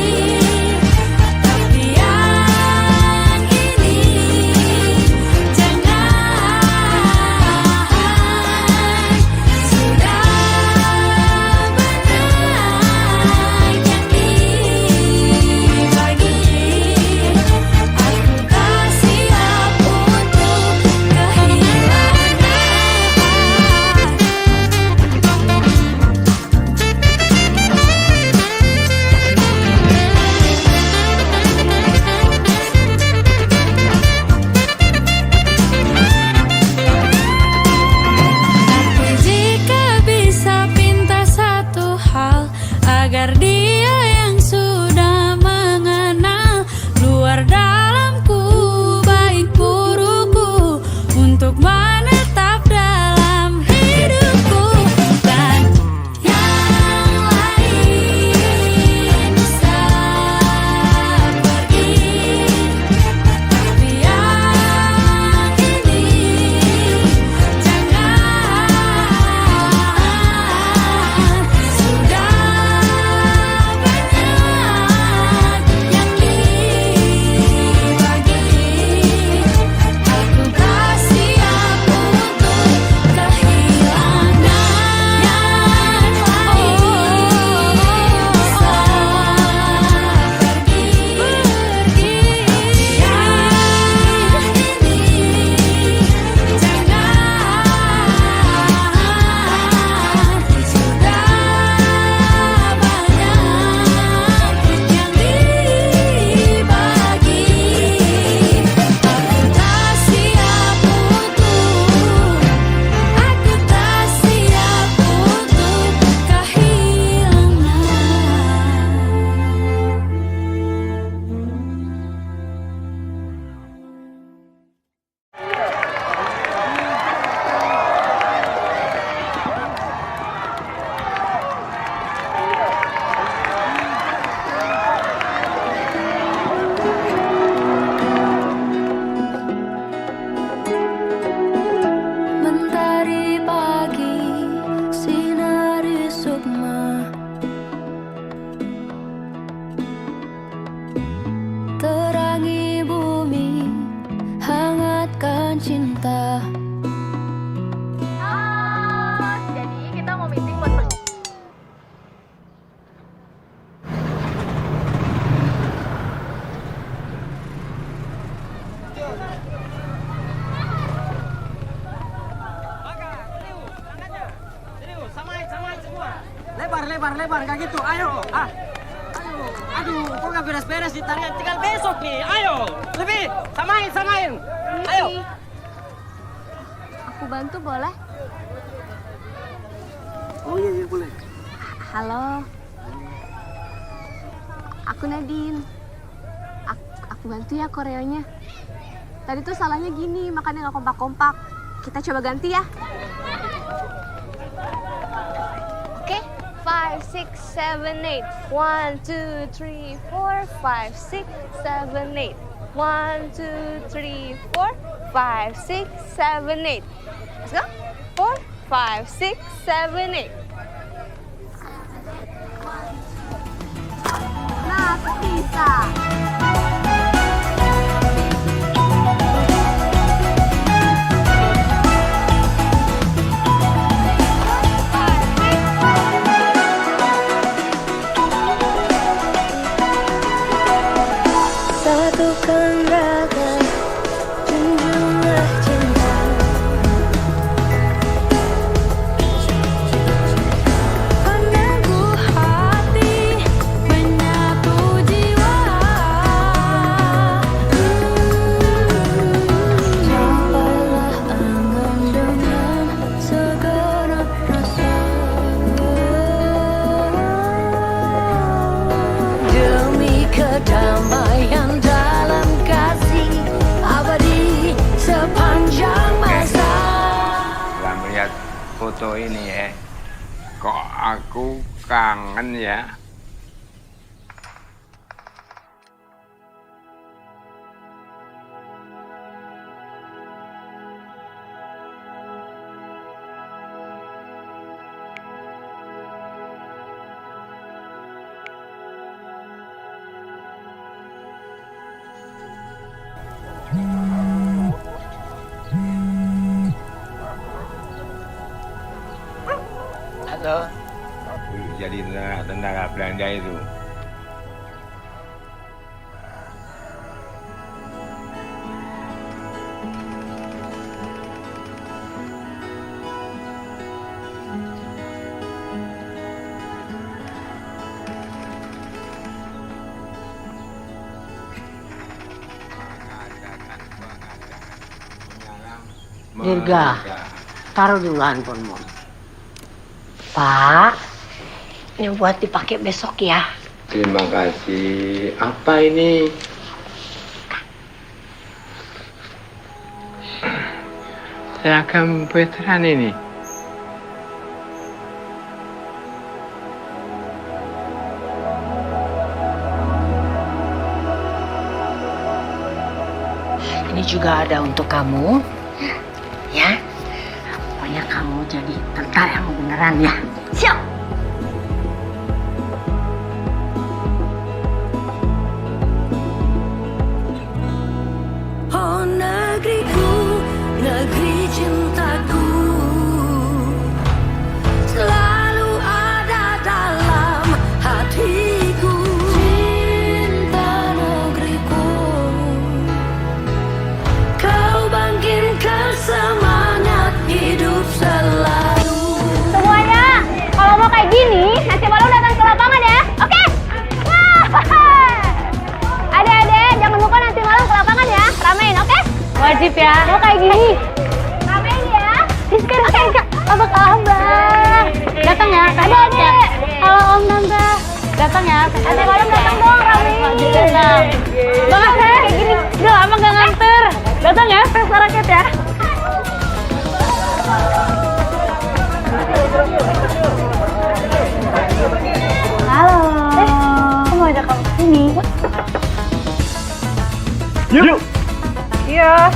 lebar, kayak gitu. Ayo, ayo. Aduh, kok nggak beres-beres sih tarian? Tinggal besok nih. Ayo, lebih. Samain. Ayo. Aku bantu boleh? Oh iya boleh. Halo. Aku Nadine. Aku bantu ya koreonya. Tadi tuh salahnya gini, makanya nggak kompak-kompak. Kita coba ganti ya. Oke, 5, 6, 7, 8. 1, 2, 3, 4, 5, 6, 7, 8. 1, 2, 3, 4, 5, 6, 7, 8. Let's go. 4, 5, 6, 7, 8. Nah, bisa. Satukan raga, junjunglah cinta. Pandangku hati, menyatu jiwa. Sampailah enggan dengan segenap rasa. Demi kedamaian dalam kasih abadi sepanjang masa. Setelah melihat foto ini kok aku kangen ya. Halo. Aku jadi tentara Belanda itu. Dirga, taruh dulu handphonemu. Pak, ini buat dipakai besok ya. Terima kasih. Apa ini? Seragam veteran ini. Ini juga ada untuk kamu. Ya. Pokoknya kamu jadi tentara yang beneran ya. Siap. Oh negeriku, negeri cintaku, selalu ada dalam hatiku. Cinta negeriku, kau bangkitkan semangat hidup selalu. Semuanya, kalau mau kayak gini, nanti malam datang ke lapangan ya, oke? Adek-adek, jangan lupa nanti malam ke lapangan ya, ramein, oke? Wajib ya. Mau kayak gini. Ramein ya. Siska, apa kabar? Datang ya, adek-adek. Halo om, tante. Datang ya. Nanti malam datang dong, ramein. Datang. Banget ya, kayak gini. Udah lama gak nganter. Datang ya, pesta rakyat ya. Halo. Aku mau ajak kamu kesini. Yuk. Iya.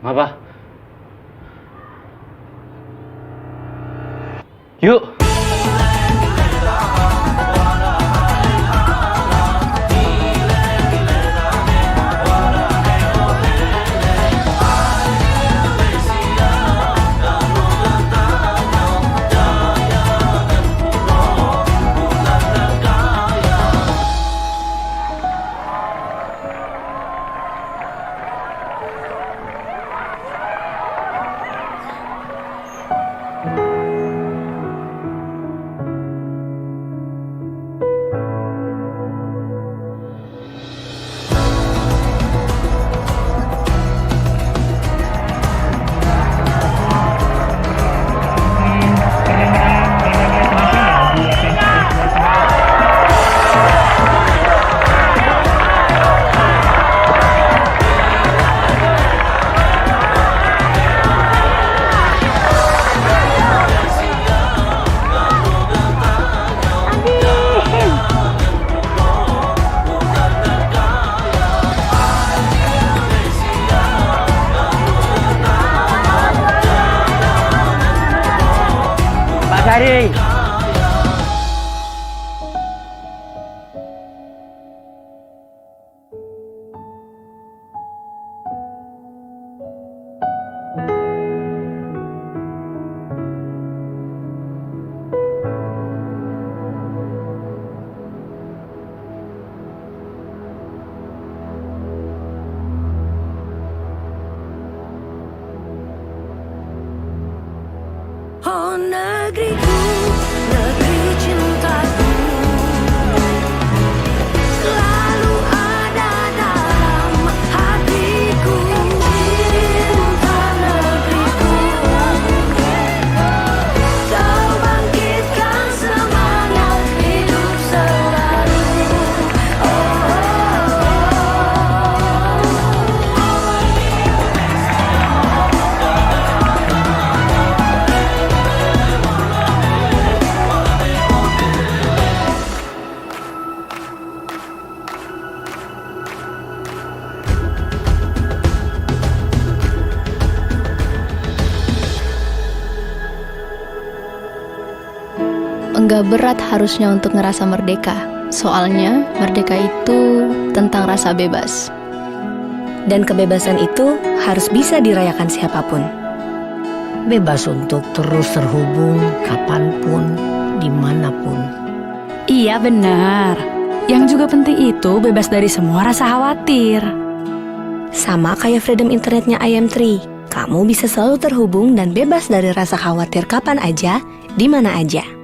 Apa? Yuk. negeriku, negeri cintaku, selalu ada dalam hatiku. Cinta negeriku, kau bangkitkan semangat hidup selalu. Enggak berat harusnya untuk ngerasa merdeka. Soalnya merdeka itu tentang rasa bebas. Dan kebebasan itu harus bisa dirayakan siapapun. Bebas untuk terus terhubung kapanpun, dimanapun. Iya benar. Yang juga penting itu bebas dari semua rasa khawatir. Sama kayak freedom internetnya IM3. Kamu bisa selalu terhubung dan bebas dari rasa khawatir kapan aja, di mana aja.